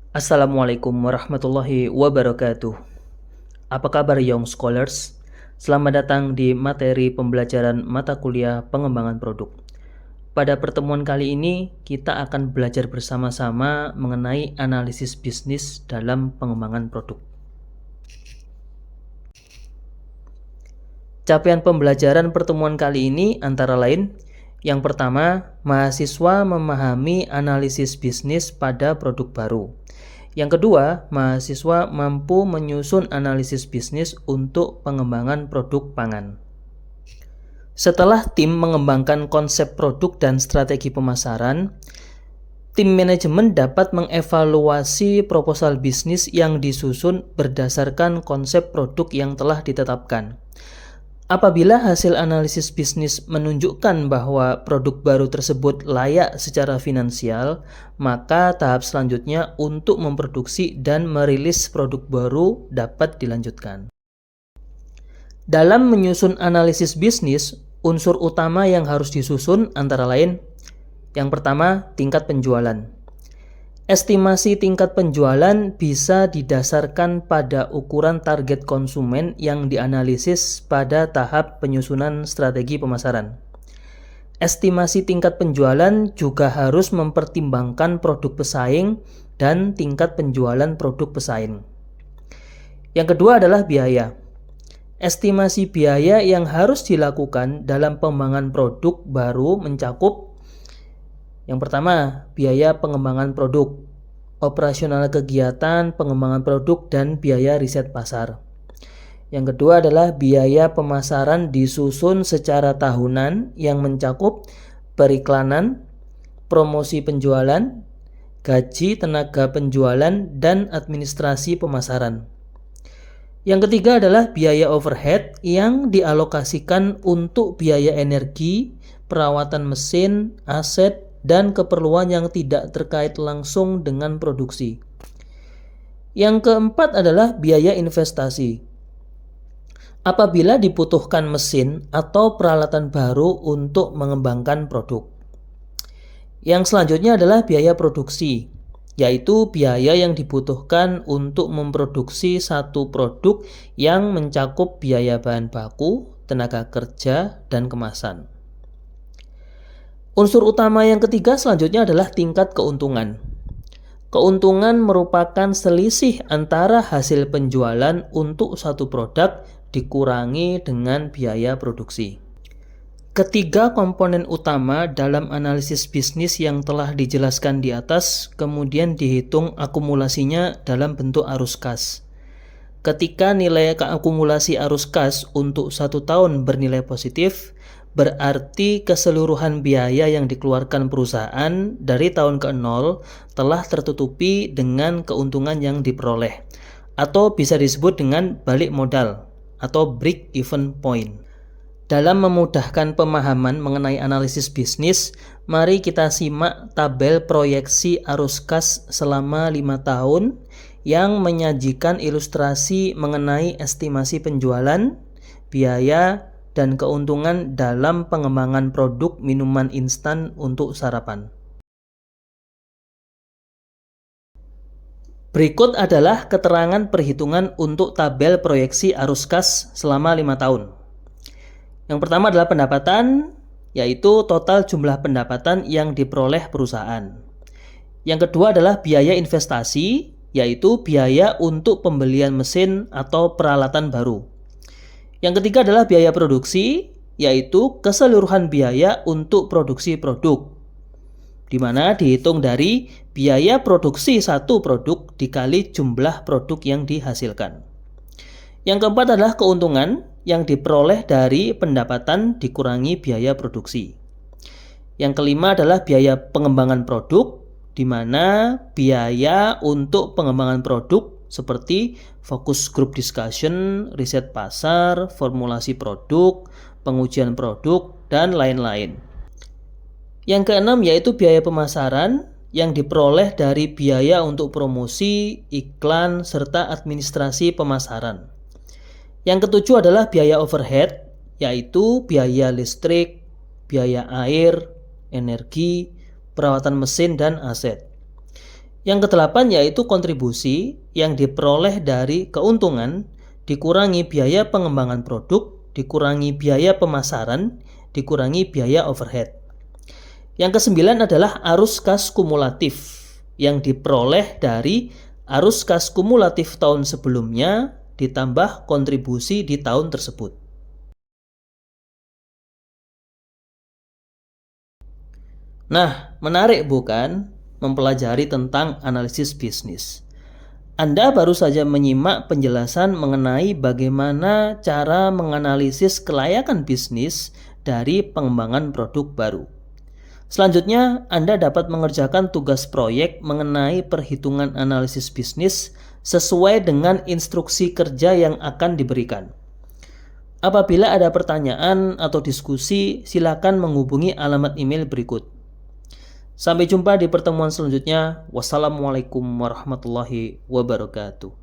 Assalamualaikum warahmatullahi wabarakatuh. Apa kabar Young Scholars? Selamat datang di materi pembelajaran mata kuliah pengembangan produk. Pada pertemuan kali ini, kita akan belajar bersama-sama mengenai analisis bisnis dalam pengembangan produk. Capaian pembelajaran pertemuan kali ini antara lain: yang pertama, mahasiswa memahami analisis bisnis pada produk baru. Yang kedua, mahasiswa mampu menyusun analisis bisnis untuk pengembangan produk pangan. Setelah tim mengembangkan konsep produk dan strategi pemasaran, tim manajemen dapat mengevaluasi proposal bisnis yang disusun berdasarkan konsep produk yang telah ditetapkan. Apabila hasil analisis bisnis menunjukkan bahwa produk baru tersebut layak secara finansial, maka tahap selanjutnya untuk memproduksi dan merilis produk baru dapat dilanjutkan. Dalam menyusun analisis bisnis, unsur utama yang harus disusun antara lain: yang pertama, tingkat penjualan. Estimasi tingkat penjualan bisa didasarkan pada ukuran target konsumen yang dianalisis pada tahap penyusunan strategi pemasaran. Estimasi tingkat penjualan juga harus mempertimbangkan produk pesaing dan tingkat penjualan produk pesaing. Yang kedua adalah biaya. Estimasi biaya yang harus dilakukan dalam pengembangan produk baru mencakup: yang pertama, biaya pengembangan produk, operasional kegiatan pengembangan produk, dan biaya riset pasar. Yang kedua adalah biaya pemasaran disusun secara tahunan yang mencakup periklanan, promosi penjualan, gaji tenaga penjualan, dan administrasi pemasaran. Yang ketiga adalah biaya overhead yang dialokasikan untuk biaya energi, perawatan mesin, aset, dan keperluan yang tidak terkait langsung dengan produksi. Yang keempat adalah biaya investasi. Apabila dibutuhkan mesin atau peralatan baru untuk mengembangkan produk. Yang selanjutnya adalah biaya produksi, yaitu biaya yang dibutuhkan untuk memproduksi satu produk yang mencakup biaya bahan baku, tenaga kerja, dan kemasan. Unsur utama yang ketiga selanjutnya adalah tingkat keuntungan. Keuntungan merupakan selisih antara hasil penjualan untuk satu produk dikurangi dengan biaya produksi. Ketiga komponen utama dalam analisis bisnis yang telah dijelaskan di atas kemudian dihitung akumulasinya dalam bentuk arus kas. Ketika nilai akumulasi arus kas untuk 1 tahun bernilai positif, berarti keseluruhan biaya yang dikeluarkan perusahaan dari tahun ke-0 telah tertutupi dengan keuntungan yang diperoleh, atau bisa disebut dengan balik modal atau break even point. Dalam memudahkan pemahaman mengenai analisis bisnis, mari kita simak tabel proyeksi arus kas selama 5 tahun yang menyajikan ilustrasi mengenai estimasi penjualan, biaya, dan keuntungan dalam pengembangan produk minuman instan untuk sarapan. Berikut adalah keterangan perhitungan untuk tabel proyeksi arus kas selama 5 tahun. Yang pertama adalah pendapatan, yaitu total jumlah pendapatan yang diperoleh perusahaan. Yang kedua adalah biaya investasi, yaitu biaya untuk pembelian mesin atau peralatan baru. Yang ketiga adalah biaya produksi, yaitu keseluruhan biaya untuk produksi produk, di mana dihitung dari biaya produksi satu produk dikali jumlah produk yang dihasilkan. Yang keempat adalah keuntungan yang diperoleh dari pendapatan dikurangi biaya produksi. Yang kelima adalah biaya pengembangan produk, di mana biaya untuk pengembangan produk seperti focus group discussion, riset pasar, formulasi produk, pengujian produk, dan lain-lain. Yang keenam yaitu biaya pemasaran yang diperoleh dari biaya untuk promosi, iklan, serta administrasi pemasaran. Yang ketujuh adalah biaya overhead, yaitu biaya listrik, biaya air, energi, perawatan mesin, dan aset. Yang kedelapan yaitu kontribusi yang diperoleh dari keuntungan dikurangi biaya pengembangan produk, dikurangi biaya pemasaran, dikurangi biaya overhead. Yang kesembilan adalah arus kas kumulatif yang diperoleh dari arus kas kumulatif tahun sebelumnya ditambah kontribusi di tahun tersebut. Nah, menarik bukan mempelajari tentang analisis bisnis? Anda baru saja menyimak penjelasan mengenai bagaimana cara menganalisis kelayakan bisnis dari pengembangan produk baru. Selanjutnya, Anda dapat mengerjakan tugas proyek mengenai perhitungan analisis bisnis sesuai dengan instruksi kerja yang akan diberikan. Apabila ada pertanyaan atau diskusi, silakan menghubungi alamat email berikut. Sampai jumpa di pertemuan selanjutnya. Wassalamualaikum warahmatullahi wabarakatuh.